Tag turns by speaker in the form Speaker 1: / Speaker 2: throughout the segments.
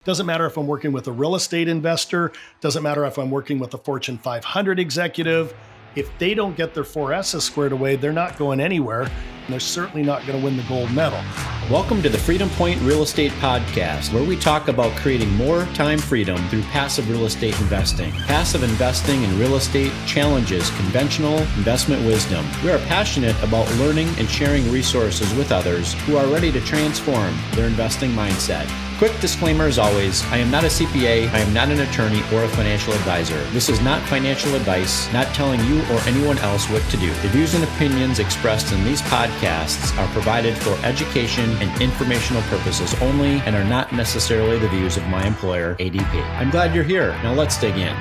Speaker 1: Doesn't matter if I'm working with a real estate investor, doesn't matter if I'm working with a Fortune 500 executive. If they don't get their 4S's squared away, they're not going anywhere, and they're certainly not going to win the gold medal.
Speaker 2: Welcome to the Freedom Point Real Estate Podcast, where we talk about creating more time freedom through passive real estate investing. Passive investing in real estate challenges conventional investment wisdom. We are passionate about learning and sharing resources with others who are ready to transform their investing mindset. Quick disclaimer as always, I am not a CPA, I am not an attorney or a financial advisor. This is not financial advice, not telling you or anyone else what to do. The views and opinions expressed in these podcasts are provided for education and informational purposes only and are not necessarily the views of my employer, ADP. I'm glad you're here. Now let's dig in.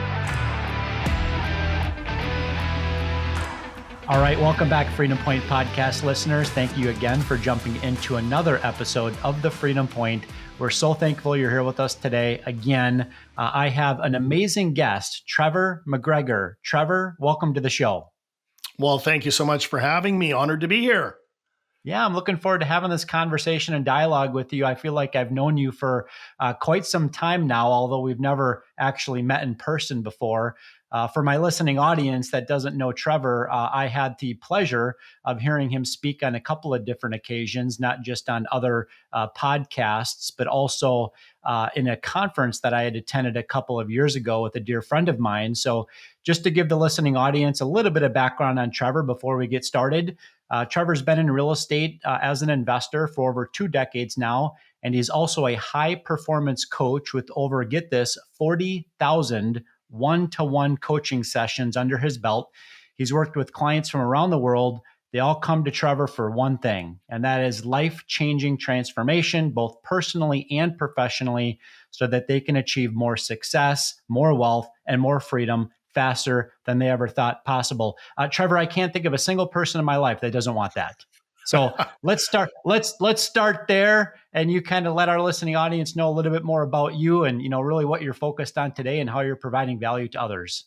Speaker 3: All right, welcome back, Freedom Point Podcast listeners. Thank you again for jumping into another episode of the Freedom Point. We're so thankful you're here with us today. Again, I have an amazing guest, Trevor McGregor. Trevor, welcome to the show.
Speaker 1: Well, thank you so much for having me. Honored to be here.
Speaker 3: Yeah, I'm looking forward to having this conversation and dialogue with you. I feel like I've known you for quite some time now, although we've never actually met in person before. For my listening audience that doesn't know Trevor, I had the pleasure of hearing him speak on a couple of different occasions, not just on other podcasts, but also in a conference that I had attended a couple of years ago with a dear friend of mine. So just to give the listening audience a little bit of background on Trevor before we get started, Trevor's been in real estate as an investor for over 2 decades now, and he's also a high performance coach with over, get this, 40,000 one-to-one coaching sessions under his belt. He's worked with clients from around the world. They all come to Trevor for one thing, and that is life-changing transformation, both personally and professionally, so that they can achieve more success, more wealth, and more freedom faster than they ever thought possible. Trevor, I can't think of a single person in my life that doesn't want that. So let's start. Let's start there, and you kind of let our listening audience know a little bit more about you, and really what you're focused on today, and how you're providing value to others.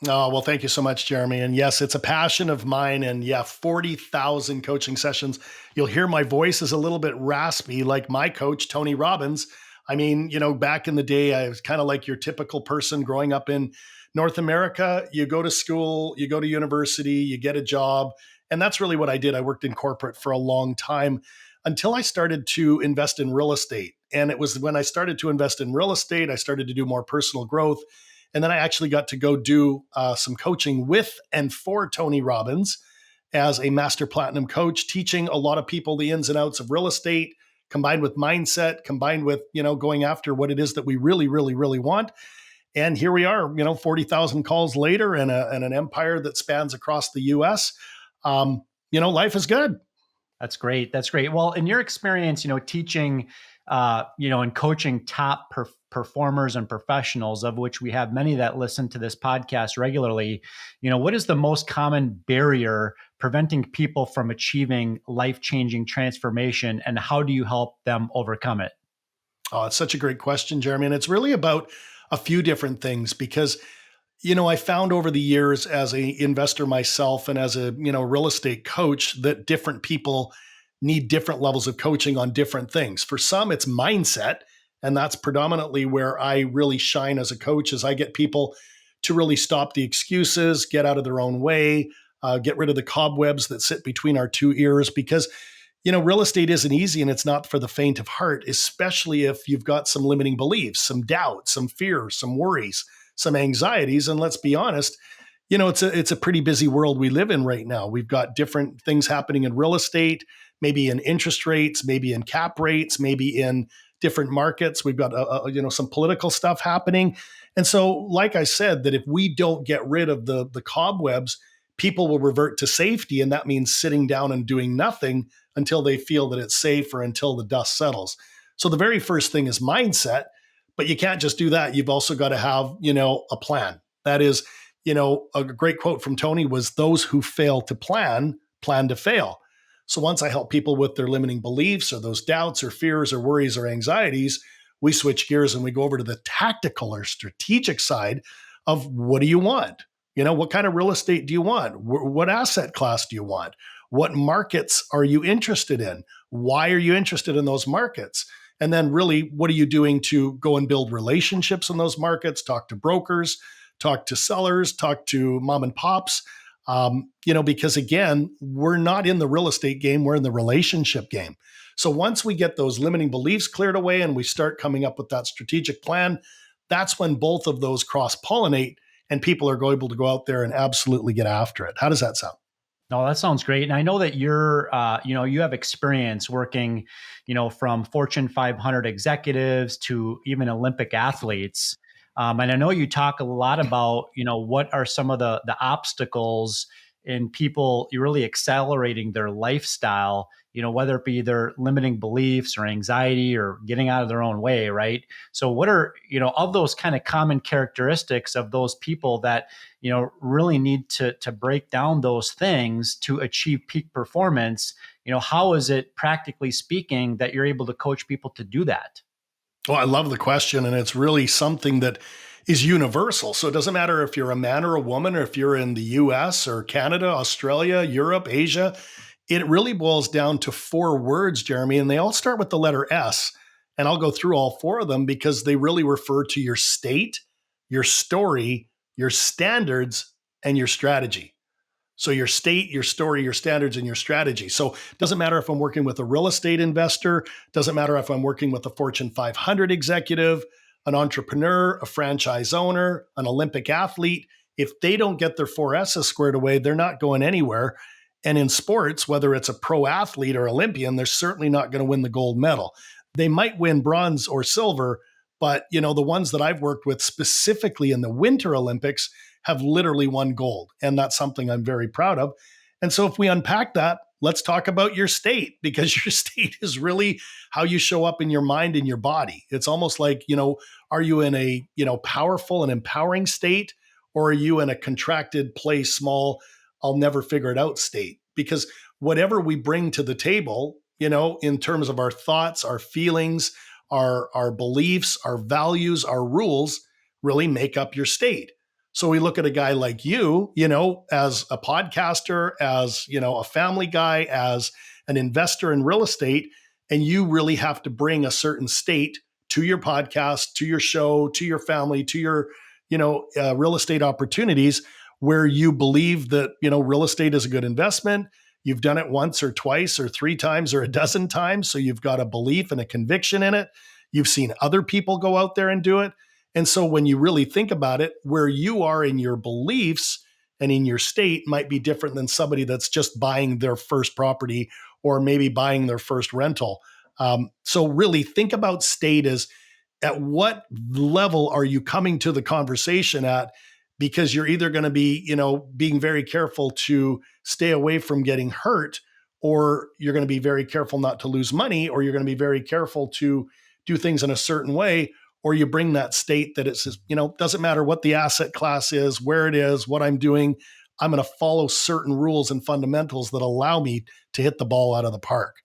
Speaker 1: Oh, well, thank you so much, Jeremy. And yes, it's a passion of mine. And yeah, 40,000 coaching sessions. You'll hear my voice is a little bit raspy, like my coach, Tony Robbins. I mean, back in the day, I was kind of like your typical person growing up in North America. You go to school, you go to university, you get a job. And that's really what I did. I worked in corporate for a long time until I started to invest in real estate. And it was when I started to invest in real estate, I started to do more personal growth. And then I actually got to go do some coaching with and for Tony Robbins as a master platinum coach, teaching a lot of people the ins and outs of real estate, combined with mindset, combined with, going after what it is that we really, really, really want. And here we are, 40,000 calls later and an empire that spans across the US. Life is good.
Speaker 3: That's great. That's great. Well, in your experience, teaching, and coaching top performers and professionals, of which we have many that listen to this podcast regularly, what is the most common barrier preventing people from achieving life-changing transformation, and how do you help them overcome it?
Speaker 1: Oh, it's such a great question, Jeremy. And it's really about a few different things because I found over the years as an investor myself and as a, real estate coach that different people need different levels of coaching on different things. For some, it's mindset. And that's predominantly where I really shine as a coach, is I get people to really stop the excuses, get out of their own way, get rid of the cobwebs that sit between our two ears, because real estate isn't easy and it's not for the faint of heart, especially if you've got some limiting beliefs, some doubts, some fears, some worries, some anxieties. And let's be honest, it's a pretty busy world we live in right now. We've got different things happening in real estate, maybe in interest rates, maybe in cap rates, maybe in different markets. We've got, some political stuff happening. And so, like I said, that if we don't get rid of the cobwebs, people will revert to safety. And that means sitting down and doing nothing until they feel that it's safe or until the dust settles. So the very first thing is mindset. But you can't just do that. You've also got to have, a plan. That is, a great quote from Tony was, those who fail to plan to fail. So once I help people with their limiting beliefs or those doubts or fears or worries or anxieties, we switch gears and we go over to the tactical or strategic side of, what do you want? What kind of real estate do you want? What asset class do you want? What markets are you interested in? Why are you interested in those markets? And then really, what are you doing to go and build relationships in those markets, talk to brokers, talk to sellers, talk to mom and pops? Because again, we're not in the real estate game, we're in the relationship game. So once we get those limiting beliefs cleared away and we start coming up with that strategic plan, that's when both of those cross pollinate and people are able to go out there and absolutely get after it. How does that sound?
Speaker 3: No, that sounds great. And I know that you have experience working, from Fortune 500 executives to even Olympic athletes. And I know you talk a lot about, what are some of the obstacles in people really accelerating their lifestyle, whether it be their limiting beliefs or anxiety or getting out of their own way, right? So what are, of those kind of common characteristics of those people that really need to break down those things to achieve peak performance? How is it, practically speaking, that you're able to coach people to do that?
Speaker 1: Well, I love the question, and it's really something that is universal. So it doesn't matter if you're a man or a woman, or if you're in the US or Canada, Australia, Europe, Asia. It really boils down to four words, Jeremy, and they all start with the letter S. And I'll go through all four of them because they really refer to your state, your story, your standards, and your strategy. So your state, your story, your standards, and your strategy. So it doesn't matter if I'm working with a real estate investor, doesn't matter if I'm working with a Fortune 500 executive, an entrepreneur, a franchise owner, an Olympic athlete. If they don't get their four S's squared away, they're not going anywhere. And in sports, whether it's a pro athlete or Olympian, they're certainly not going to win the gold medal. They might win bronze or silver, but the ones that I've worked with specifically in the Winter Olympics have literally won gold. And that's something I'm very proud of. And so if we unpack that, let's talk about your state, because your state is really how you show up in your mind and your body. It's almost like, are you in a, powerful and empowering state, or are you in a contracted, play small, I'll never figure it out state? Because whatever we bring to the table, in terms of our thoughts, our feelings, our beliefs, our values, our rules really make up your state. So we look at a guy like you, as a podcaster, as, a family guy, as an investor in real estate, and you really have to bring a certain state to your podcast, to your show, to your family, to your, real estate opportunities, where you believe that, real estate is a good investment. You've done it once or twice or three times or a dozen times. So you've got a belief and a conviction in it. You've seen other people go out there and do it. And so when you really think about it, where you are in your beliefs and in your state might be different than somebody that's just buying their first property or maybe buying their first rental. So really think about state as, at what level are you coming to the conversation at? Because you're either going to be, being very careful to stay away from getting hurt, or you're going to be very careful not to lose money, or you're going to be very careful to do things in a certain way, or you bring that state that it says, doesn't matter what the asset class is, where it is, what I'm doing, I'm going to follow certain rules and fundamentals that allow me to hit the ball out of the park.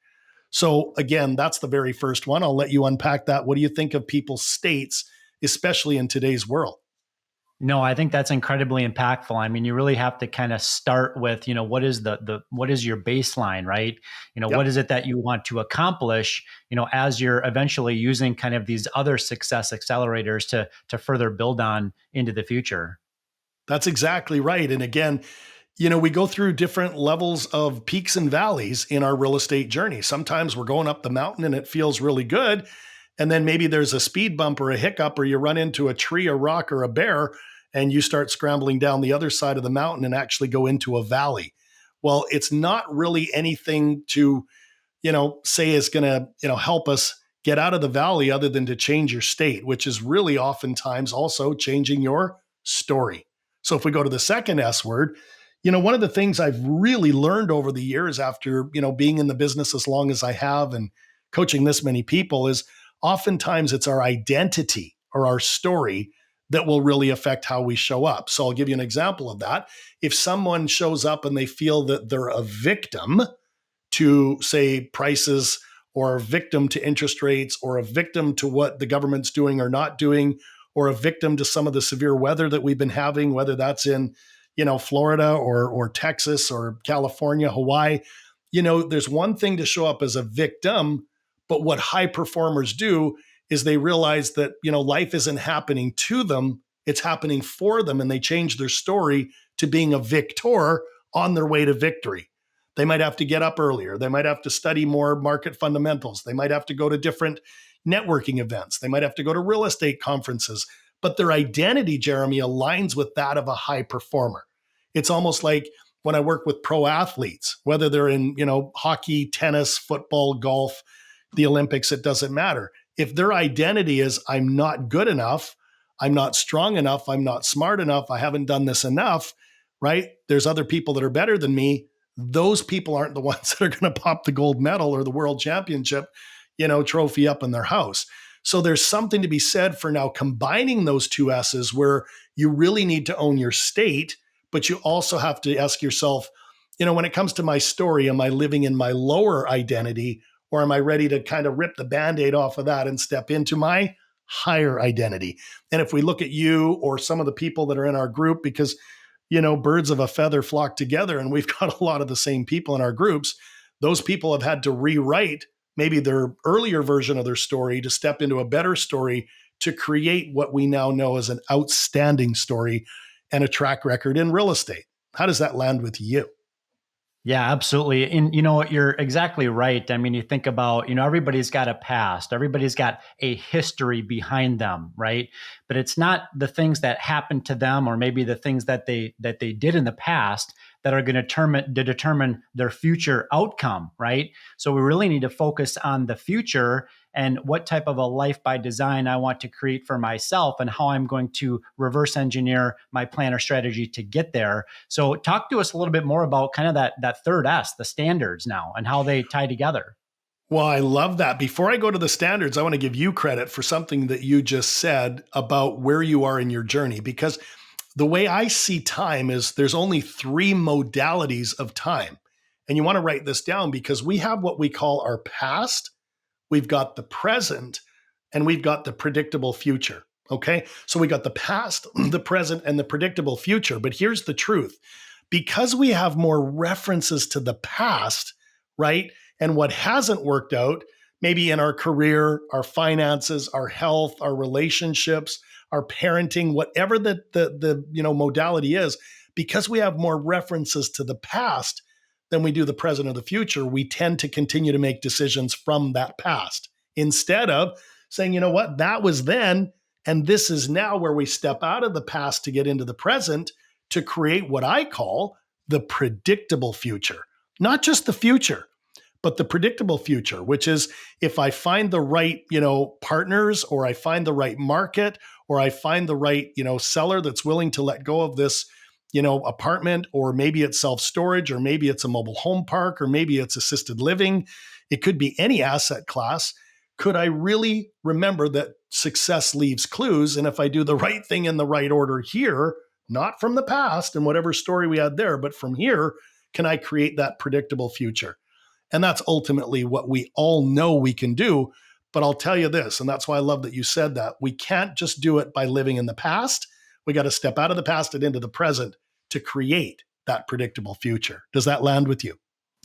Speaker 1: So again, that's the very first one. I'll let you unpack that. What do you think of people's states, especially in today's world?
Speaker 3: No, I think that's incredibly impactful. I mean, you really have to kind of start with, what is what is your baseline, right?
Speaker 1: Yep.
Speaker 3: What is it that you want to accomplish, as you're eventually using kind of these other success accelerators to further build on into the future.
Speaker 1: That's exactly right. And again, we go through different levels of peaks and valleys in our real estate journey. Sometimes we're going up the mountain and it feels really good. And then maybe there's a speed bump or a hiccup, or you run into a tree, a rock, or a bear, and you start scrambling down the other side of the mountain and actually go into a valley. Well, it's not really anything to, say is going to, help us get out of the valley other than to change your state, which is really oftentimes also changing your story. So if we go to the second S word, one of the things I've really learned over the years after, being in the business as long as I have and coaching this many people is oftentimes it's our identity or our story that will really affect how we show up. So I'll give you an example of that. If someone shows up and they feel that they're a victim to, say, prices, or a victim to interest rates, or a victim to what the government's doing or not doing, or a victim to some of the severe weather that we've been having, whether that's in, Florida or Texas or California, Hawaii, there's one thing to show up as a victim, But what high performers do is they realize that, life isn't happening to them, it's happening for them. And they change their story to being a victor on their way to victory. They might have to get up earlier. They might have to study more market fundamentals. They might have to go to different networking events. They might have to go to real estate conferences. But their identity, Jeremy, aligns with that of a high performer. It's almost like when I work with pro athletes, whether they're in, hockey, tennis, football, golf, the Olympics, it doesn't matter. If their identity is, I'm not good enough, I'm not strong enough, I'm not smart enough, I haven't done this enough, right? There's other people that are better than me. Those people aren't the ones that are going to pop the gold medal or the world championship, trophy up in their house. So there's something to be said for now combining those two S's where you really need to own your state, but you also have to ask yourself, when it comes to my story, am I living in my lower identity, or am I ready to kind of rip the Band-Aid off of that and step into my higher identity? And if we look at you or some of the people that are in our group, because, birds of a feather flock together, and we've got a lot of the same people in our groups, those people have had to rewrite maybe their earlier version of their story to step into a better story to create what we now know as an outstanding story and a track record in real estate. How does that land with you?
Speaker 3: Yeah, absolutely. And you're exactly right. I mean, you think about, everybody's got a past, everybody's got a history behind them, right? But it's not the things that happened to them or maybe the things that they did in the past that are going to determine their future outcome, right? So we really need to focus on the future and what type of a life by design I want to create for myself and how I'm going to reverse engineer my plan or strategy to get there. So talk to us a little bit more about kind of that third S, the standards now, and how they tie together.
Speaker 1: Well, I love that. Before I go to the standards, I want to give you credit for something that you just said about where you are in your journey, because the way I see time is there's only 3 modalities of time. And you want to write this down because we have what we call our past, we've got the present, and we've got the predictable future. Okay. So we got the past, the present, and the predictable future. But here's the truth. Because we have more references to the past, right? And what hasn't worked out, maybe in our career, our finances, our health, our relationships, our parenting, whatever the modality is, because we have more references to the past than we do the present or the future, we tend to continue to make decisions from that past instead of saying, you know what, that was then, and this is now, where we step out of the past to get into the present to create what I call the predictable future. Not just the future, but the predictable future, which is if I find the right, partners, or I find the right market, or I find the right, seller that's willing to let go of this, apartment, or maybe it's self-storage, or maybe it's a mobile home park, or maybe it's assisted living. It could be any asset class. Could I really remember that success leaves clues? And if I do the right thing in the right order here, not from the past and whatever story we had there, but from here, can I create that predictable future? And that's ultimately what we all know we can do. But I'll tell you this, and that's why I love that you said that. We can't just do it by living in the past. We got to step out of the past and into the present to create that predictable future. Does that land with you?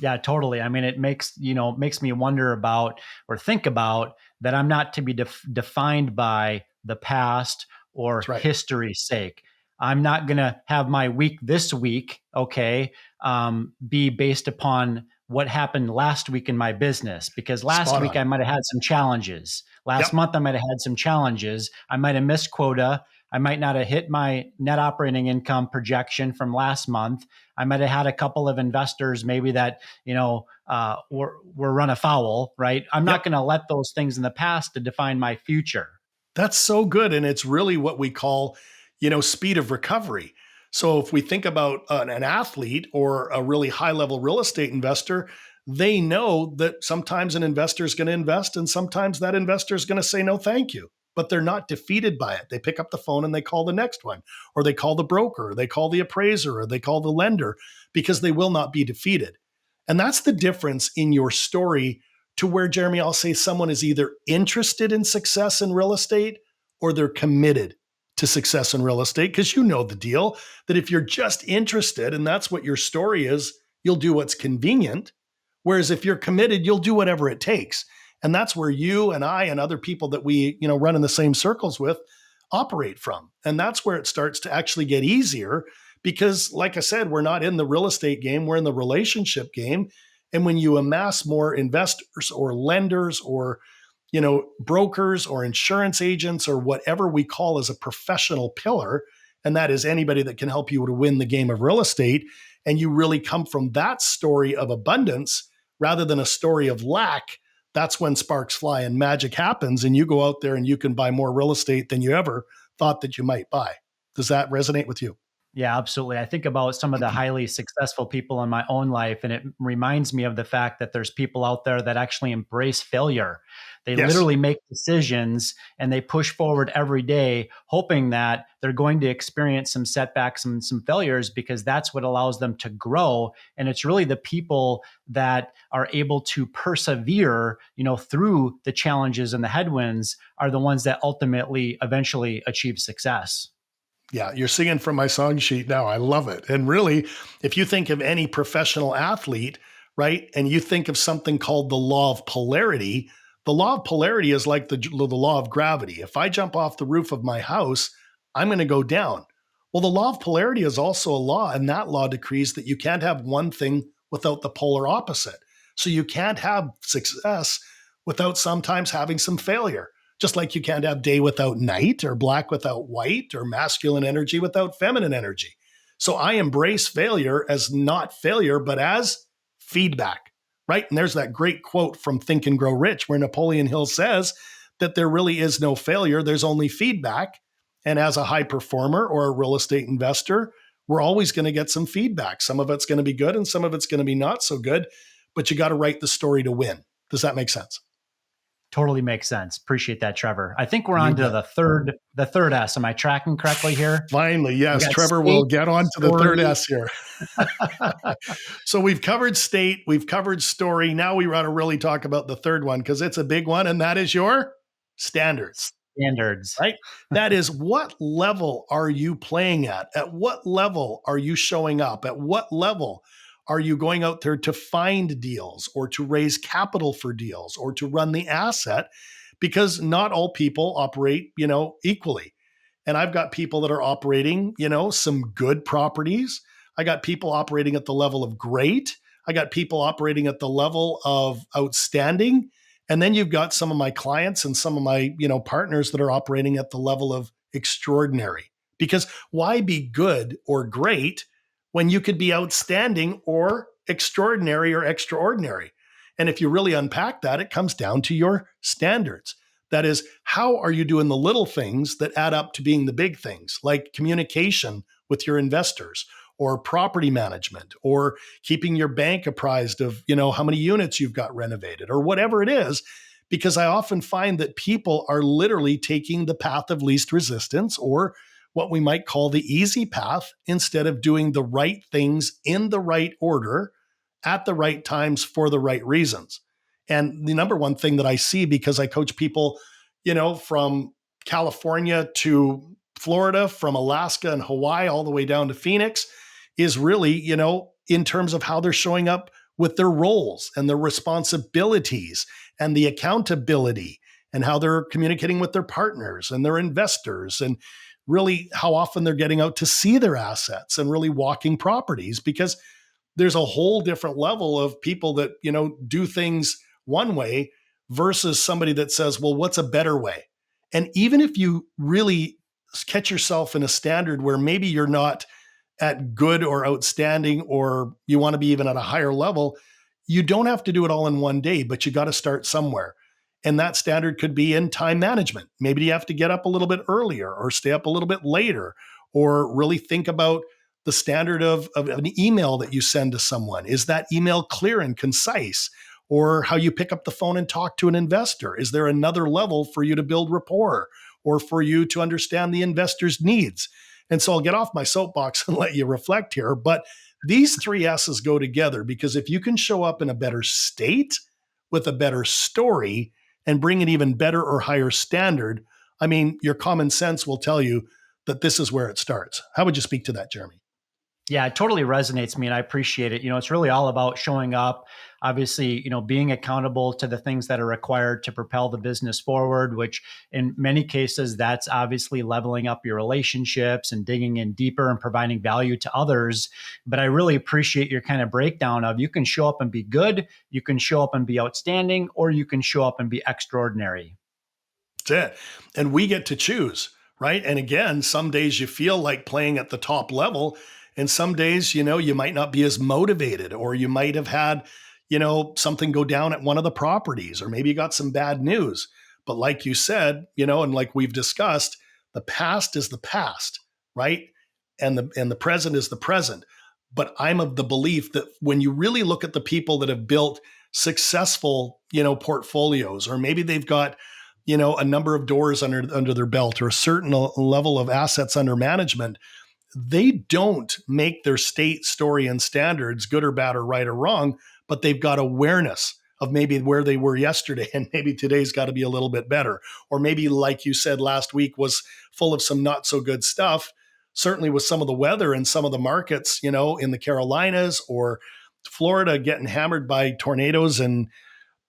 Speaker 3: Yeah, totally. I mean, it makes me wonder about or think about that I'm not to be defined by the past or
Speaker 1: Right.
Speaker 3: history's sake. I'm not going to have my week this week, be based upon what happened last week in my business, because last week I might have had some challenges. Last month I might have had some challenges. I might have missed quota. I might not have hit my net operating income projection from last month. I might have had a couple of investors maybe that, were run afoul, right? I'm not going to let those things in the past to define my future.
Speaker 1: That's so good. And it's really what we call, speed of recovery. So if we think about an athlete or a really high level real estate investor, they know that sometimes an investor is going to invest and sometimes that investor is going to say, no, thank you. But they're not defeated by it. They pick up the phone and they call the next one, or they call the broker, or they call the appraiser, or they call the lender, because they will not be defeated. And that's the difference in your story to where, Jeremy, I'll say someone is either interested in success in real estate or they're committed to success in real estate, because you know the deal that if you're just interested and that's what your story is, you'll do what's convenient. Whereas if you're committed, you'll do whatever it takes. And that's where you and I and other people that we, run in the same circles with operate from. And that's where it starts to actually get easier because, like I said, we're not in the real estate game, we're in the relationship game. And when you amass more investors or lenders or brokers or insurance agents or whatever we call as a professional pillar, and that is anybody that can help you to win the game of real estate, and you really come from that story of abundance rather than a story of lack, that's when sparks fly and magic happens, and you go out there and you can buy more real estate than you ever thought that you might buy. Does that resonate with you?
Speaker 3: Yeah, absolutely. I think about some of the highly successful people in my own life, and it reminds me of the fact that there's people out there that actually embrace failure. They
Speaker 1: Yes.
Speaker 3: literally make decisions and they push forward every day, hoping that they're going to experience some setbacks and some failures because that's what allows them to grow. And it's really the people that are able to persevere, through the challenges and the headwinds are the ones that ultimately eventually achieve success.
Speaker 1: Yeah, you're singing from my song sheet now. I love it. And really, if you think of any professional athlete, right, and you think of something called the law of polarity, the law of polarity is like the law of gravity. If I jump off the roof of my house, I'm going to go down. Well, the law of polarity is also a law, and that law decrees that you can't have one thing without the polar opposite. So you can't have success without sometimes having some failure. Just like you can't have day without night or black without white or masculine energy without feminine energy. So I embrace failure as not failure, but as feedback, right? And there's that great quote from Think and Grow Rich where Napoleon Hill says that there really is no failure, there's only feedback. And as a high performer or a real estate investor, we're always going to get some feedback. Some of it's going to be good and some of it's going to be not so good, but you got to write the story to win. Does that make sense?
Speaker 3: Totally makes sense. Appreciate that, Trevor. I think we're
Speaker 1: You
Speaker 3: on to
Speaker 1: bet.
Speaker 3: the third S. Am I tracking correctly here?
Speaker 1: Finally, yes. Trevor will get on to the third S here. So we've covered state, we've covered story. Now we want to really talk about the third one because it's a big one, and that is your standards.
Speaker 3: Standards.
Speaker 1: Right? That is, what level are you playing at? At what level are you showing up? At what level are you going out there to find deals or to raise capital for deals or to run the asset? Because not all people operate, equally. And I've got people that are operating, some good properties. I got people operating at the level of great. I got people operating at the level of outstanding. And then you've got some of my clients and some of my, partners that are operating at the level of extraordinary. Because why be good or great when you could be outstanding or extraordinary or extraordinary? And if you really unpack that, it comes down to your standards. That is, how are you doing the little things that add up to being the big things, like communication with your investors or property management or keeping your bank apprised of, how many units you've got renovated or whatever it is. Because I often find that people are literally taking the path of least resistance or what we might call the easy path instead of doing the right things in the right order at the right times for the right reasons. And the number one thing that I see, because I coach people, from California to Florida, from Alaska and Hawaii all the way down to Phoenix, is really, in terms of how they're showing up with their roles and their responsibilities and the accountability and how they're communicating with their partners and their investors and really how often they're getting out to see their assets and really walking properties, because there's a whole different level of people that, do things one way versus somebody that says, well, what's a better way? And even if you really catch yourself in a standard where maybe you're not at good or outstanding, or you want to be even at a higher level, you don't have to do it all in one day, but you got to start somewhere. And that standard could be in time management. Maybe you have to get up a little bit earlier or stay up a little bit later, or really think about the standard of an email that you send to someone. Is that email clear and concise? Or how you pick up the phone and talk to an investor? Is there another level for you to build rapport or for you to understand the investor's needs? And so I'll get off my soapbox and let you reflect here. But these three S's go together, because if you can show up in a better state with a better story and bring an even better or higher standard, I mean, your common sense will tell you that this is where it starts. How would you speak to that, Jeremy?
Speaker 3: Yeah, it totally resonates with me and I appreciate it. It's really all about showing up, obviously, being accountable to the things that are required to propel the business forward, which in many cases, that's obviously leveling up your relationships and digging in deeper and providing value to others. But I really appreciate your kind of breakdown of you can show up and be good, you can show up and be outstanding, or you can show up and be extraordinary.
Speaker 1: That's it. And we get to choose, right? And again, some days you feel like playing at the top level. And some days, you might not be as motivated, or you might have had, something go down at one of the properties, or maybe you got some bad news. But like you said, and like we've discussed, the past is the past, right? And the present is the present. But I'm of the belief that when you really look at the people that have built successful, portfolios, or maybe they've got, a number of doors under their belt, or a certain level of assets under management, they don't make their state, story, and standards good or bad or right or wrong, but they've got awareness of maybe where they were yesterday, and maybe today's got to be a little bit better. Or maybe, like you said, last week was full of some not so good stuff, certainly with some of the weather and some of the markets, in the Carolinas or Florida getting hammered by tornadoes and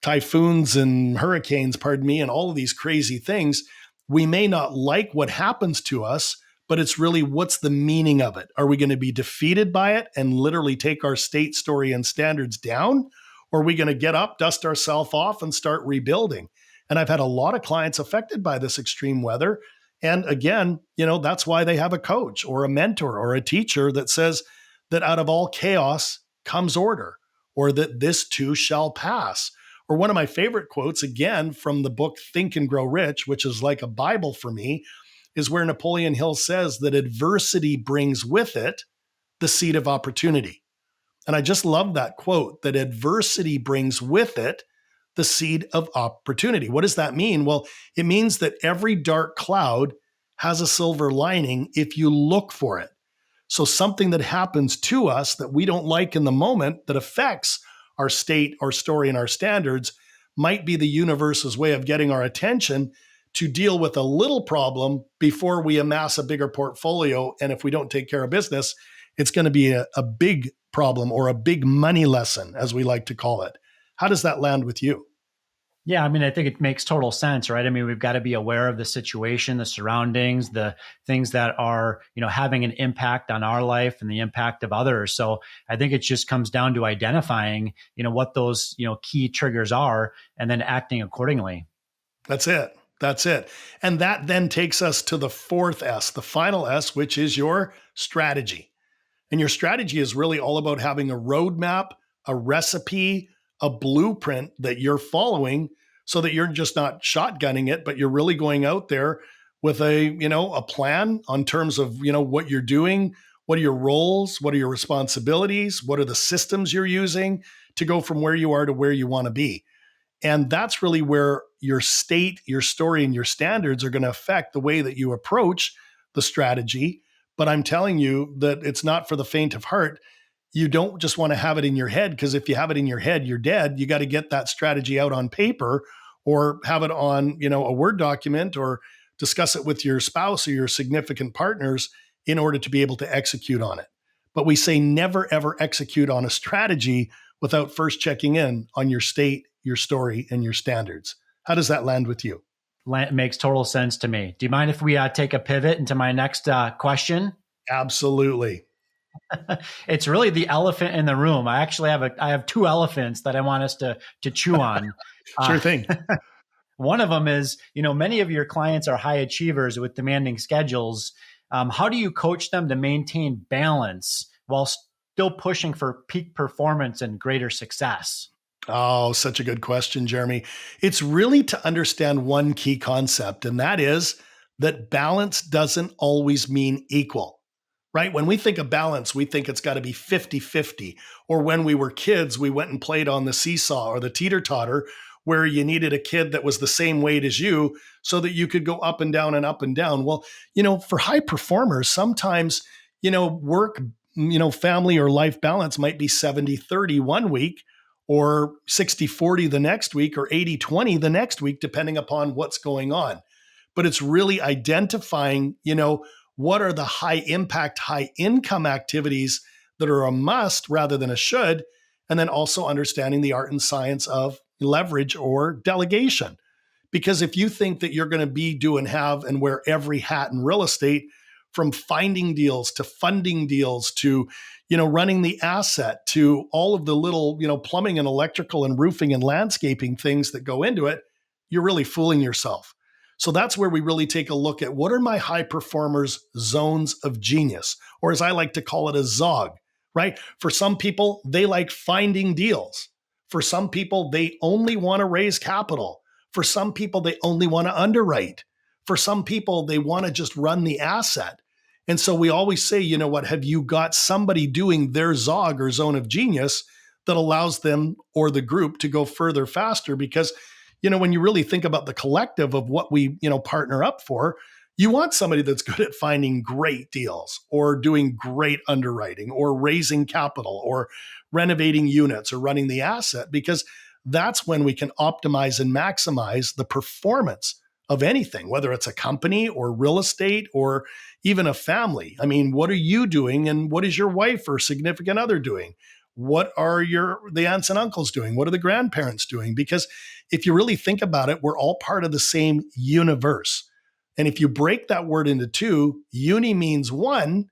Speaker 1: typhoons and hurricanes, pardon me, and all of these crazy things. We may not like what happens to us, but it's really, what's the meaning of it? Are we going to be defeated by it and literally take our state, story, and standards down? Or are we going to get up, dust ourselves off, and start rebuilding? And I've had a lot of clients affected by this extreme weather. And again, that's why they have a coach or a mentor or a teacher that says that out of all chaos comes order, or that this too shall pass. Or one of my favorite quotes, again, from the book Think and Grow Rich, which is like a Bible for me, is where Napoleon Hill says that adversity brings with it the seed of opportunity. And I just love that quote, that adversity brings with it the seed of opportunity. What does that mean? Well, it means that every dark cloud has a silver lining if you look for it. So something that happens to us that we don't like in the moment, that affects our state, our story, and our standards, might be the universe's way of getting our attention to deal with a little problem before we amass a bigger portfolio. And if we don't take care of business, it's going to be a big problem, or a big money lesson, as we like to call it. How does that land with you?
Speaker 3: Yeah, I mean, I think it makes total sense, right? I mean, we've got to be aware of the situation, the surroundings, the things that are, having an impact on our life and the impact of others. So I think it just comes down to identifying, what those, key triggers are, and then acting accordingly.
Speaker 1: That's it. That's it. And that then takes us to the fourth S, the final S, which is your strategy. And your strategy is really all about having a roadmap, a recipe, a blueprint that you're following, so that you're just not shotgunning it, but you're really going out there with a plan on terms of, what you're doing, what are your roles, what are your responsibilities, what are the systems you're using to go from where you are to where you want to be. And that's really where your state, your story, and your standards are going to affect the way that you approach the strategy. But I'm telling you that it's not for the faint of heart. You don't just want to have it in your head, because if you have it in your head, you're dead. You got to get that strategy out on paper, or have it on, a Word document, or discuss it with your spouse or your significant partners in order to be able to execute on it. But we say never, ever execute on a strategy without first checking in on your state, your story, and your standards. How does that land with you?
Speaker 3: Makes total sense to me. Do you mind if we take a pivot into my next question?
Speaker 1: Absolutely.
Speaker 3: It's really the elephant in the room. I actually have two elephants that I want us to chew on.
Speaker 1: Sure thing.
Speaker 3: One of them is, many of your clients are high achievers with demanding schedules. How do you coach them to maintain balance while still pushing for peak performance and greater success?
Speaker 1: Oh, such a good question, Jeremy. It's really to understand one key concept, and that is that balance doesn't always mean equal, right? When we think of balance, we think it's got to be 50-50. Or when we were kids, we went and played on the seesaw or the teeter-totter, where you needed a kid that was the same weight as you so that you could go up and down and up and down. Well, for high performers, sometimes, work, family or life balance might be 70-30 one week, or 60-40 the next week, or 80-20 the next week, depending upon what's going on. But it's really identifying, what are the high impact, high income activities that are a must rather than a should, and then also understanding the art and science of leverage or delegation. Because if you think that you're going to be, do, and have and wear every hat in real estate, from finding deals to funding deals to, running the asset to all of the little, plumbing and electrical and roofing and landscaping things that go into it, you're really fooling yourself. So that's where we really take a look at what are my high performers' zones of genius, or as I like to call it, a ZOG, right? For some people, they like finding deals. For some people, they only want to raise capital. For some people, they only want to underwrite. For some people, they want to just run the asset. And so we always say, have you got somebody doing their ZOG or zone of genius that allows them or the group to go further faster? Because, when you really think about the collective of what we, partner up for, you want somebody that's good at finding great deals or doing great underwriting or raising capital or renovating units or running the asset, because that's when we can optimize and maximize the performance of anything, whether it's a company or real estate or even a family. I mean, what are you doing and what is your wife or significant other doing? What are the aunts and uncles doing? What are the grandparents doing? Because if you really think about it, we're all part of the same universe. And if you break that word into two, uni means one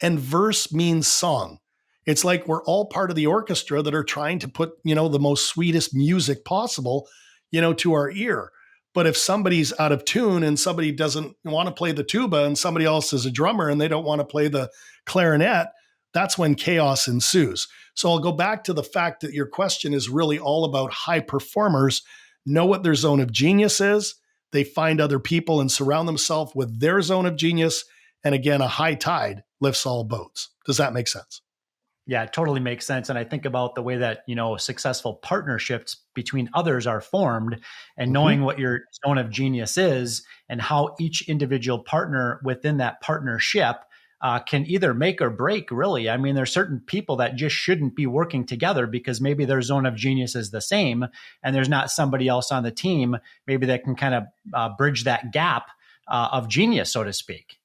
Speaker 1: and verse means song. It's like we're all part of the orchestra that are trying to put, the most sweetest music possible, to our ear. But if somebody's out of tune and somebody doesn't want to play the tuba and somebody else is a drummer and they don't want to play the clarinet, that's when chaos ensues. So I'll go back to the fact that your question is really all about high performers know what their zone of genius is. They find other people and surround themselves with their zone of genius. And again, a high tide lifts all boats. Does that make sense?
Speaker 3: Yeah, it totally makes sense. And I think about the way that, successful partnerships between others are formed and knowing what your zone of genius is and how each individual partner within that partnership can either make or break, really. I mean, there's certain people that just shouldn't be working together because maybe their zone of genius is the same and there's not somebody else on the team maybe that can kind of bridge that gap of genius, so to speak.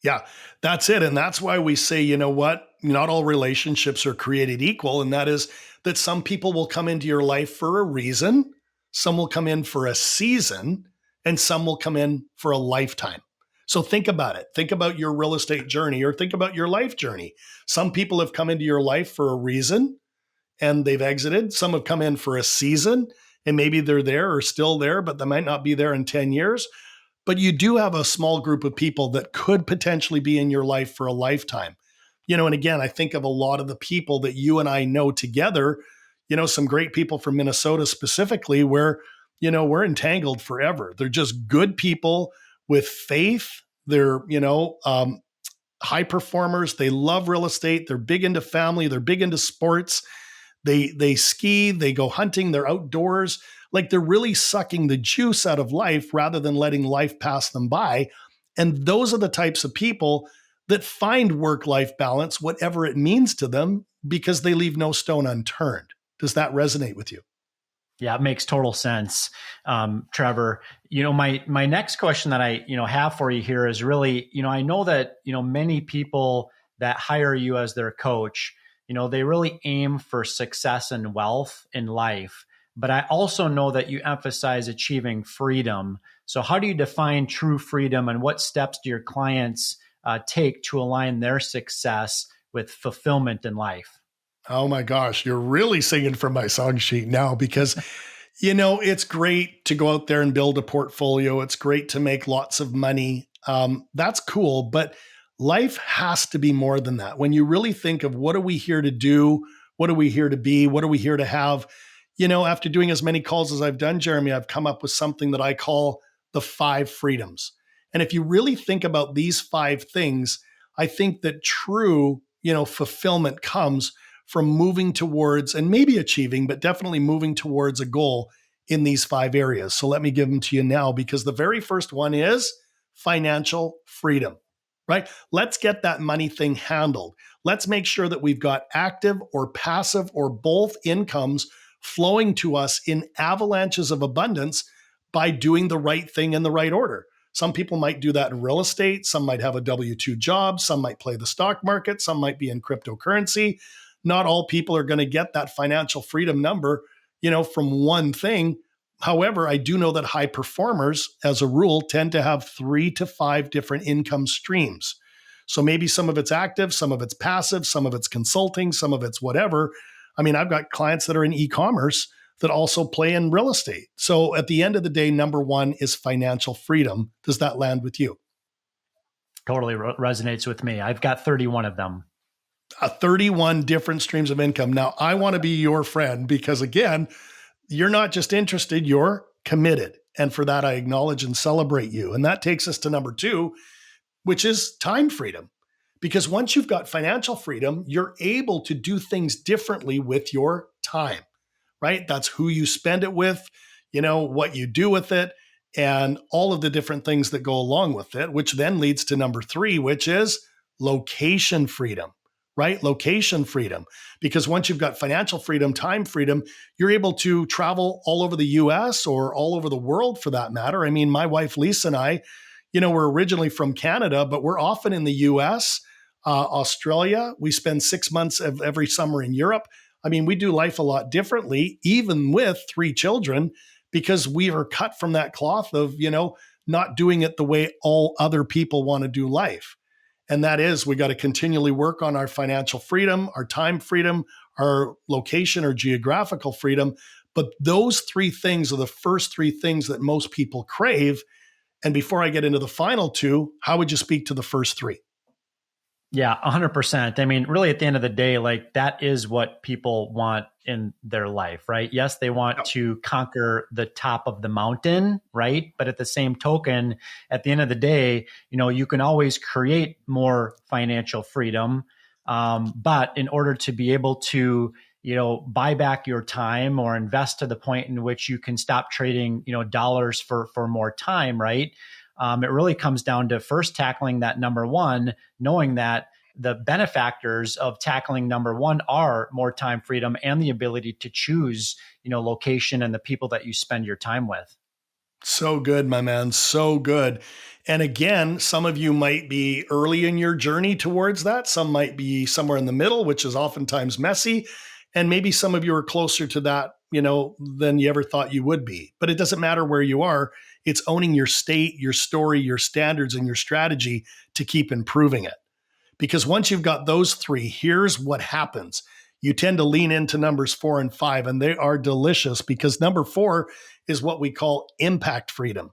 Speaker 1: Yeah, that's it. And that's why we say, not all relationships are created equal. And that is that some people will come into your life for a reason, some will come in for a season, and some will come in for a lifetime. So think about it. Think about your real estate journey or think about your life journey. Some people have come into your life for a reason and they've exited. Some have come in for a season and maybe they're there or still there, but they might not be there in 10 years. But you do have a small group of people that could potentially be in your life for a lifetime. And again, I think of a lot of the people that you and I know together, some great people from Minnesota specifically, where, we're entangled forever. They're just good people with faith. They're, high performers. They love real estate. They're big into family. They're big into sports. They ski, they go hunting, they're outdoors. Like they're really sucking the juice out of life rather than letting life pass them by. And those are the types of people that find work-life balance, whatever it means to them, because they leave no stone unturned. Does that resonate with you?
Speaker 3: Yeah, it makes total sense, Trevor. My next question that I have for you here is really, I know that many people that hire you as their coach, they really aim for success and wealth in life. But I also know that you emphasize achieving freedom. So how do you define true freedom and what steps do your clients take to align their success with fulfillment in life?
Speaker 1: Oh my gosh, you're really singing from my song sheet now because, it's great to go out there and build a portfolio. It's great to make lots of money. That's cool. But life has to be more than that. When you really think of what are we here to do? What are we here to be? What are we here to have? After doing as many calls as I've done, Jeremy, I've come up with something that I call the 5 freedoms. And if you really think about these 5 things, I think that true, fulfillment comes from moving towards and maybe achieving, but definitely moving towards a goal in these 5 areas. So let me give them to you now because the very first one is financial freedom, right? Let's get that money thing handled. Let's make sure that we've got active or passive or both incomes flowing to us in avalanches of abundance by doing the right thing in the right order. Some people might do that in real estate. Some might have a W-2 job. Some might play the stock market. Some might be in cryptocurrency. Not all people are going to get that financial freedom number, from one thing. However, I do know that high performers, as a rule, tend to have 3 to 5 different income streams. So maybe some of it's active, some of it's passive, some of it's consulting, some of it's whatever. I mean, I've got clients that are in e-commerce that also play in real estate. So at the end of the day, number one is financial freedom. Does that land with you?
Speaker 3: Totally resonates with me. I've got 31 of them.
Speaker 1: 31 different streams of income. Now, I want to be your friend because, again, you're not just interested, you're committed. And for that, I acknowledge and celebrate you. And that takes us to number 2, which is time freedom. Because once you've got financial freedom, you're able to do things differently with your time, right? That's who you spend it with, what you do with it, and all of the different things that go along with it, which then leads to number 3, which is location freedom, right? Location freedom. Because once you've got financial freedom, time freedom, you're able to travel all over the US or all over the world for that matter. I mean, my wife, Lisa, and I, we're originally from Canada, but we're often in the US, Australia. We spend 6 months of every summer in Europe. I mean, we do life a lot differently, even with 3 children, because we are cut from that cloth of, not doing it the way all other people want to do life. And that is, we got to continually work on our financial freedom, our time freedom, our location or geographical freedom. But those 3 things are the first 3 things that most people crave. And before I get into the final 2, how would you speak to the first 3?
Speaker 3: Yeah, 100%. I mean, really at the end of the day, like that is what people want in their life, right? Yes, they want to conquer the top of the mountain, right? But at the same token, at the end of the day, you can always create more financial freedom. But in order to be able to, buy back your time or invest to the point in which you can stop trading, dollars for more time, right? It really comes down to first tackling that number 1, knowing that the benefactors of tackling number 1 are more time freedom and the ability to choose, location and the people that you spend your time with.
Speaker 1: So good, my man. So good. And again, some of you might be early in your journey towards that. Some might be somewhere in the middle, which is oftentimes messy. And maybe some of you are closer to that, than you ever thought you would be. But it doesn't matter where you are. It's owning your state, your story, your standards, and your strategy to keep improving it. Because once you've got those 3, here's what happens. You tend to lean into numbers 4 and 5, and they are delicious because number 4 is what we call impact freedom.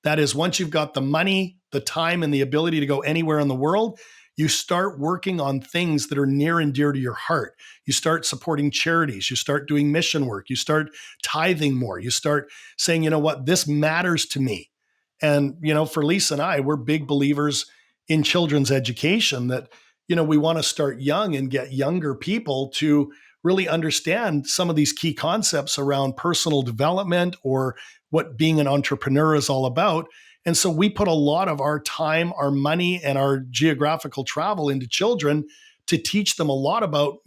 Speaker 1: That is, once you've got the money, the time, and the ability to go anywhere in the world, you start working on things that are near and dear to your heart. You start supporting charities. You start doing mission work. You start tithing more. You start saying, this matters to me. And, for Lisa and I, we're big believers in children's education that, we want to start young and get younger people to really understand some of these key concepts around personal development or what being an entrepreneur is all about. And so we put a lot of our time, our money, and our geographical travel into children to teach them a lot about,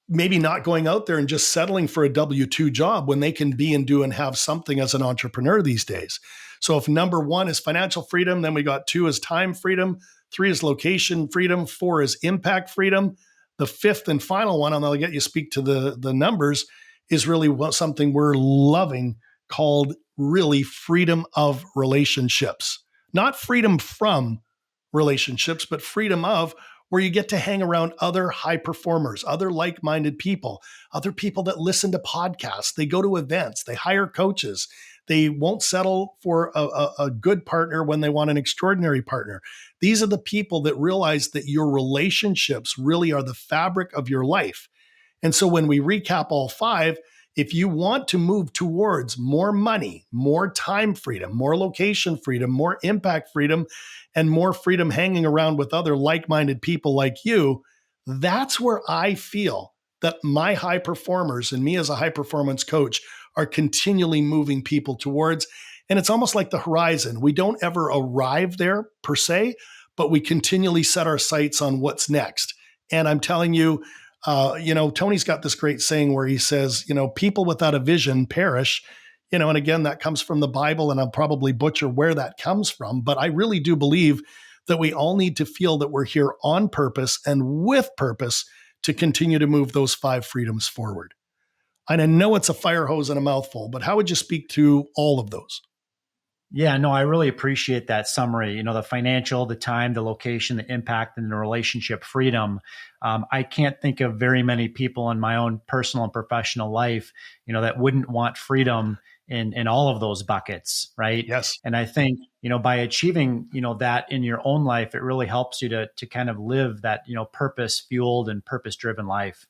Speaker 1: maybe not going out there and just settling for a W-2 job when they can be and do and have something as an entrepreneur these days. So if number 1 is financial freedom, then we got 2 is time freedom, 3 is location freedom, 4 is impact freedom. The 5th and final one, and I'll get you speak to the numbers, is really something we're loving called really freedom of relationships. Not freedom from relationships, but freedom of, where you get to hang around other high performers, other like-minded people, other people that listen to podcasts. They go to events, they hire coaches. They won't settle for a good partner when they want an extraordinary partner. These are the people that realize that your relationships really are the fabric of your life. And so when we recap all 5, if you want to move towards more money, more time freedom, more location freedom, more impact freedom, and more freedom hanging around with other like-minded people like you, that's where I feel that my high performers and me as a high performance coach are continually moving people towards. And it's almost like the horizon. We don't ever arrive there per se, but we continually set our sights on what's next. And I'm telling you, Tony's got this great saying where he says, people without a vision perish. And again, that comes from the Bible, and I'll probably butcher where that comes from, but I really do believe that we all need to feel that we're here on purpose and with purpose to continue to move those 5 freedoms forward. And I know it's a fire hose and a mouthful, but how would you speak to all of those?
Speaker 3: Yeah, no, I really appreciate that summary. The financial, the time, the location, the impact, and the relationship freedom. I can't think of very many people in my own personal and professional life, that wouldn't want freedom in all of those buckets, right?
Speaker 1: Yes.
Speaker 3: And I think, by achieving, that in your own life, it really helps you to kind of live that, purpose fueled and purpose driven life.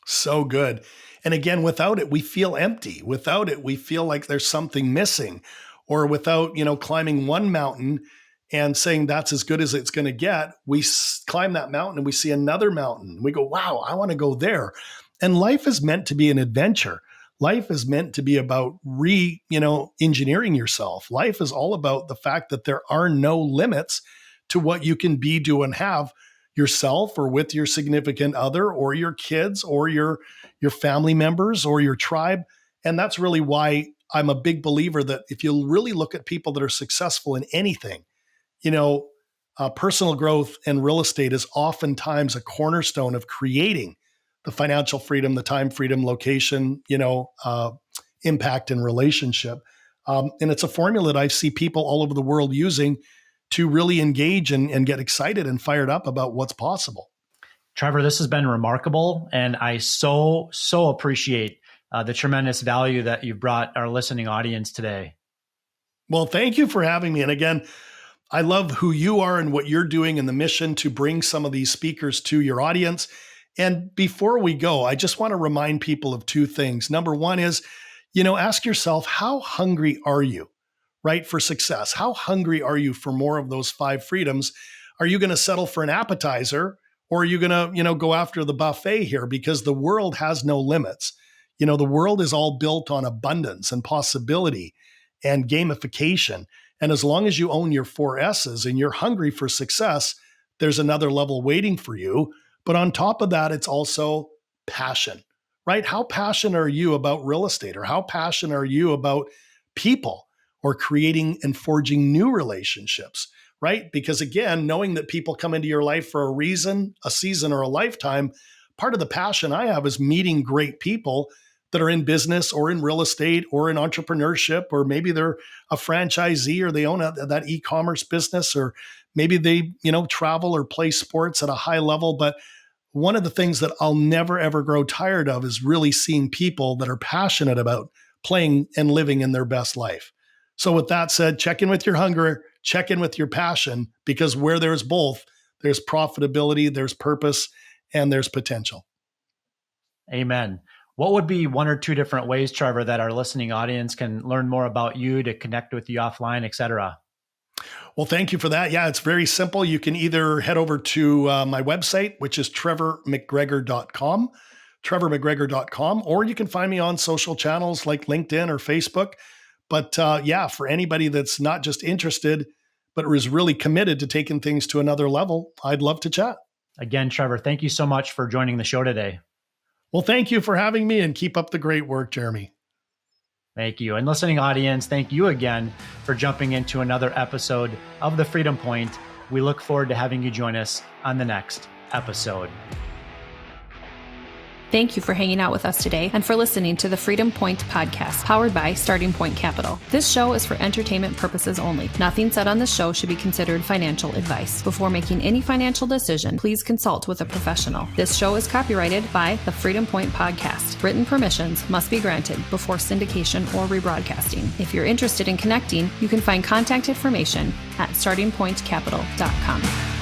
Speaker 1: So good. And again, without it, we feel empty. Without it, we feel like there's something missing. Or without, climbing one mountain and saying that's as good as it's going to get, we climb that mountain and we see another mountain. We go, wow, I want to go there. And life is meant to be an adventure. Life is meant to be about engineering yourself. Life is all about the fact that there are no limits to what you can be, do, and have yourself or with your significant other or your kids or your family members or your tribe. And that's really why I'm a big believer that if you really look at people that are successful in anything, personal growth and real estate is oftentimes a cornerstone of creating the financial freedom, the time freedom, location, impact and relationship. And it's a formula that I see people all over the world using to really engage and get excited and fired up about what's possible.
Speaker 3: Trevor, this has been remarkable. And I so appreciate the tremendous value that you've brought our listening audience today.
Speaker 1: Well, thank you for having me. And again, I love who you are and what you're doing and the mission to bring some of these speakers to your audience. And before we go, I just want to remind people of 2 things. Number one is, ask yourself, how hungry are you, right, for success? How hungry are you for more of those 5 freedoms? Are you going to settle for an appetizer, or are you going to, go after the buffet here? Because the world has no limits. The world is all built on abundance and possibility and gamification. And as long as you own your 4 S's and you're hungry for success, there's another level waiting for you. But on top of that, it's also passion, right? How passionate are you about real estate, or how passionate are you about people, or creating and forging new relationships, right? Because again, knowing that people come into your life for a reason, a season, or a lifetime, part of the passion I have is meeting great people that are in business or in real estate or in entrepreneurship, or maybe they're a franchisee or they own that e-commerce business, or maybe they, travel or play sports at a high level. But one of the things that I'll never, ever grow tired of is really seeing people that are passionate about playing and living in their best life. So with that said, check in with your hunger, check in with your passion, because where there's both, there's profitability, there's purpose, and there's potential.
Speaker 3: Amen. What would be 1 or 2 different ways, Trevor, that our listening audience can learn more about you, to connect with you offline, et cetera?
Speaker 1: Well, thank you for that. Yeah, it's very simple. You can either head over to my website, which is trevormcgregor.com, trevormcgregor.com, or you can find me on social channels like LinkedIn or Facebook. But for anybody that's not just interested, but is really committed to taking things to another level, I'd love to chat.
Speaker 3: Again, Trevor, thank you so much for joining the show today.
Speaker 1: Well, thank you for having me, and keep up the great work, Jeremy.
Speaker 3: Thank you. And listening audience, thank you again for jumping into another episode of The Freedom Point. We look forward to having you join us on the next episode.
Speaker 4: Thank you for hanging out with us today and for listening to the Freedom Point podcast, powered by Starting Point Capital. This show is for entertainment purposes only. Nothing said on this show should be considered financial advice. Before making any financial decision, please consult with a professional. This show is copyrighted by the Freedom Point podcast. Written permissions must be granted before syndication or rebroadcasting. If you're interested in connecting, you can find contact information at startingpointcapital.com.